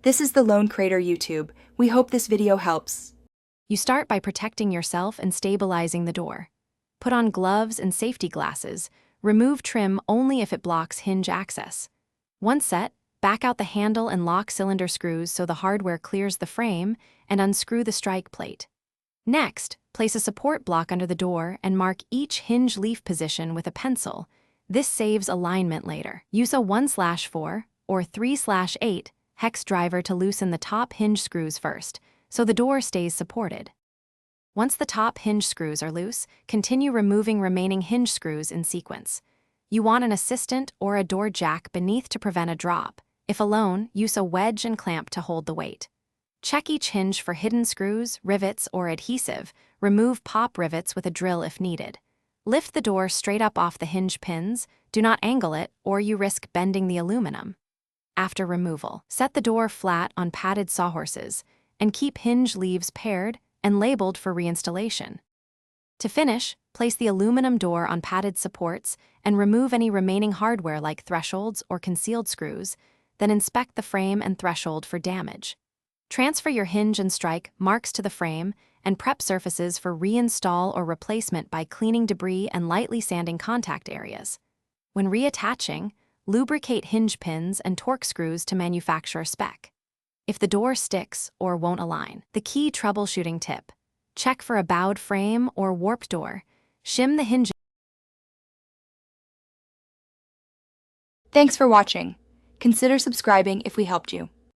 This is the Lone Crater YouTube. We hope this video helps. You start by protecting yourself and stabilizing the door. Put on gloves and safety glasses. Remove trim only if it blocks hinge access. Once set, back out the handle and lock cylinder screws so the hardware clears the frame, and unscrew the strike plate. Next, place a support block under the door and mark each hinge leaf position with a pencil. This saves alignment later. Use a 1/4 or 3/8 hex driver to loosen the top hinge screws first, so the door stays supported. Once the top hinge screws are loose, continue removing remaining hinge screws in sequence. You want an assistant or a door jack beneath to prevent a drop. If alone, use a wedge and clamp to hold the weight. Check each hinge for hidden screws, rivets, or adhesive. Remove pop rivets with a drill if needed. Lift the door straight up off the hinge pins. Do not angle it, or you risk bending the aluminum. After removal, set the door flat on padded sawhorses and keep hinge leaves paired and labeled for reinstallation. To finish, place the aluminum door on padded supports and remove any remaining hardware like thresholds or concealed screws, then inspect the frame and threshold for damage. Transfer your hinge and strike marks to the frame and prep surfaces for reinstall or replacement by cleaning debris and lightly sanding contact areas. When reattaching, lubricate hinge pins and torque screws to manufacturer spec. If the door sticks or won't align, the key troubleshooting tip: check for a bowed frame or warped door. Shim the hinge. Thanks for watching. Consider subscribing if we helped you.